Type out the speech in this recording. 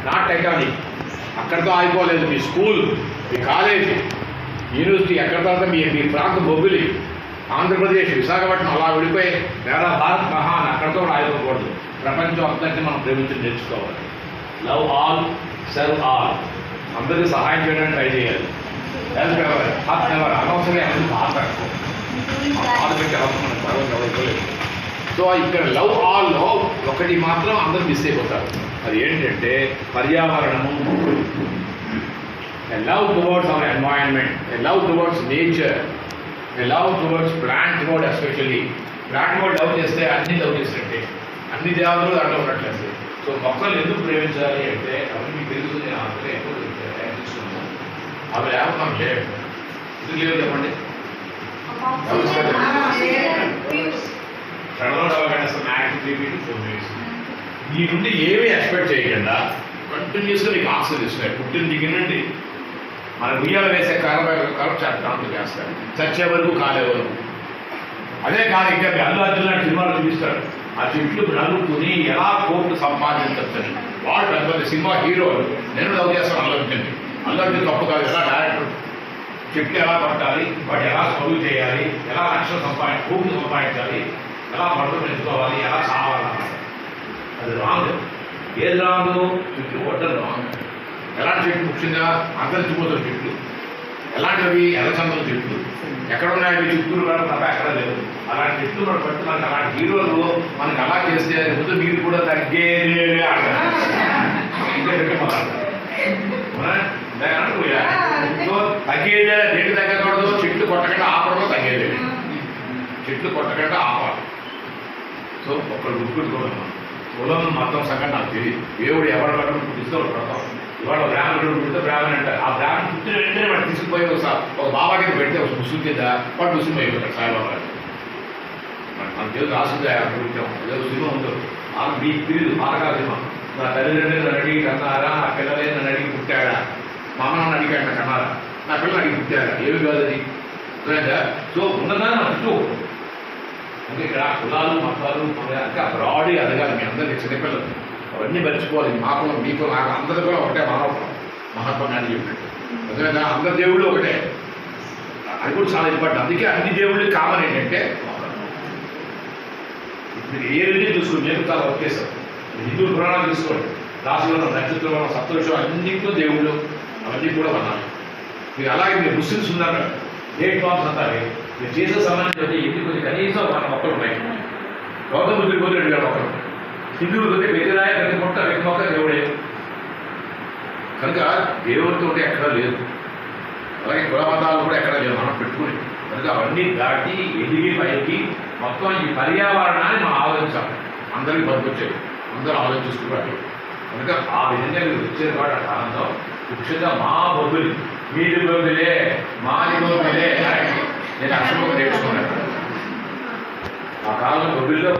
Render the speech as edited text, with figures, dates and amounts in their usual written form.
Not technology. అక్కడితో ఆగిపోలేదు. మీ school, మీ college, university ఎక్కడ తర్వాత మీ ప్రాంతం బొబ్బిలి, ఆంధ్రప్రదేశ్, విశాఖపట్నం అలా విడిపోయి వేరే భారత్ మహాన్ అక్కడితో కూడా ఆగిపోకూడదు. ప్రపంచం అంతటి మనం ప్రేమించి నేర్చుకోవాలి. Love all, serve all. అందరికీ సహాయం చేయడానికి ట్రై చేయాలి. హెల్ప్ ఎవరు హాత్ ఎవరు అనవసరమే అందరికీ బాధ పెట్టి అవసరం ఎవరు. సో ఇక్కడ లవ్ ఆల్లో ఒకటి మాత్రం అందరూ మిస్ అయిపోతారు. అది ఏంటంటే పర్యావరణము. A love towards our environment, a love towards nature, a love towards plant world especially. Plant world love చేస్తే అన్ని లవ్ చేసినట్టే, అన్ని దేవతలు దాంట్లో ఉన్నట్లేదు. సో మొక్కలు ఎందుకు ప్రేమించాలి అంటే అవి మీకు తెలుస్తుంది. ఆమె ఎక్కువ చూస్తున్నాము. అవి లేకపోతే మనం లేదు. ఎందుకు లేదు చెప్పండి. మీ నుండి ఏమీ ఎక్స్పెక్ట్ చేయకుండా కంటిన్యూస్గా మీకు ఆక్సిజన్ ఇస్తున్నాయి. పుట్టిన దిగినండి మన ఉయ్యాల వేసే కలప దాంట్లో చేస్తారు. చచ్చే వరకు కాలే వరకు. అదే కాదు ఇంకా అల్లు అర్జున్ లాంటి సినిమాలు చూపిస్తాడు. ఆ చెట్లు నలుగుతుని ఎలా కోట్లు సంపాదించవచ్చని. వాళ్ళు పెద్ద సినిమా హీరోలు. నేను లవ్ చేస్తాను అల్లు అర్జున్. అల్లు అర్జున్ తప్పు కాదు. ఎలా డైరెక్టర్ చెట్లు ఎలా పట్టాలి, వాటి ఎలా చదువు చేయాలి, ఎలా లక్షలు కోట్లు సంపాదించాలి, ఎలా పంటలు పెంచుకోవాలి, ఎలా చావాలన్నమాట. అది రాంగ్. ఏది రాంగ్? చెట్లు కొట్టడం రాంగ్. ఎలాంటి చెట్లు? ముఖ్యంగా అంతరించిపోతున్న చెట్లు. ఎలాంటివి? ఎర్రచందల చెట్లు. ఎక్కడ ఉన్నాయి? చిత్తూరు కూడా తప్ప ఎక్కడ లేదు. అలాంటి చెట్లు మనం పట్టి మనకి అలాంటి హీరోలు మనకి అలా చేస్తే ముందు మీరు కూడా తగ్గేదే అంటారు. తగ్గేదే దేనికి తగ్గకూడదు? చెట్లు కొట్టకుండా ఆపడంలో తగ్గేదే. చెట్లు కొట్టకుండా ఆపాలి. సో ఒకళ్ళు గుర్తుపెట్టుకోవడం. కులం మతం సంగతి నాకు తెలియదు. దేవుడు ఎవరు పడడం పుట్టిస్తే వాళ్ళు పడతాం. ఇవాళ బ్రాహ్మణుడు పుడితే బ్రాహ్మణ్ అంటారు. ఆ బ్రాహ్మణ్ పుట్టిన వెంటనే వాడు తీసుకుపోయి ఒక బాబా కింద పెడితే ఒక ముసుగు కింద వాడు ముసుగు అయిపోతాడు. సాయిబాబా మన దేవుడు రాసుకుంటే పుట్టాం. ఏదో సినిమా ఉంటుంది. మీకు తెలియదు బాగా సినిమా. నా తల్లిదండ్రులు నన్ను అడిగి కన్నారా, నా పిల్లలే నన్ను అడిగి పుట్టాడా, మా అమ్మ నన్ను అడిగాడు నా కన్నారా, నా పిల్లలు అడిగి పుట్టాడా, ఏమి కాదు అది. సో ఉన్నదాన్ని మనం చుట్టూ అంటే ఇక్కడ కులాలు మతాలు అంటే బ్రాడీ అడగాలి. మీ అందరికీ చిన్నపిల్లలు అవన్నీ మర్చిపోవాలి. మాకు మీకు నాకు అందరూ కూడా ఒకటే మానవత్వం. మహాత్మా గాంధీ చెప్పినట్టు ఎందుకంటే అందరి దేవుళ్ళు ఒకటే. అది కూడా చాలా ఇంపార్టెంట్. అందుకే అన్ని దేవుళ్ళు కామన్ ఏంటంటే మీరు ఏ రీతి చూసుకోండి. నేను చాలా ఒకేసారి హిందూ పురాణాలు తీసుకోండి. రాశిలో నక్షత్రంలో సప్తఋషులు అన్నింటిలో దేవుళ్ళు అవన్నీ కూడా ఉన్నాయి. మీరు అలాగే మీరు ముస్లిమ్స్ ఉన్నారు. డేట్ ఫామ్స్ అంటారు. మీరు చేసే సమయాన్ని ఎందుకు కనీసం మన మొక్కలు ఉన్నాయి. గౌతమ బుద్ధుడికి పోతే 2,000 మొక్కలు. హిందువులు పోతే ప్రతిరాయ ప్రతి మొక్క ప్రతి మొక్క దేవుడే. కనుక దేవుడితో ఎక్కడా లేదు. అలాగే కుల మతాలు కూడా ఎక్కడా లేదు. మనం పెట్టుకుని కనుక అవన్నీ దాటి ఎదిగి పైకి మొత్తం ఈ పర్యావరణాన్ని మనం ఆలోచించాలి. అందరికీ పనికొచ్చాయి. అందరూ ఆలోచిస్తున్నారు. కనుక ఆ విధంగా మీరు వచ్చేది కూడా ఆ కాలంలో ముఖ్యంగా మా బొబ్బులు మీది బొబ్బులే మాది బొబ్బులే నేను అక్షరం నేర్చుకున్నాను. ఆ కాలంలో బొబ్బిల్లో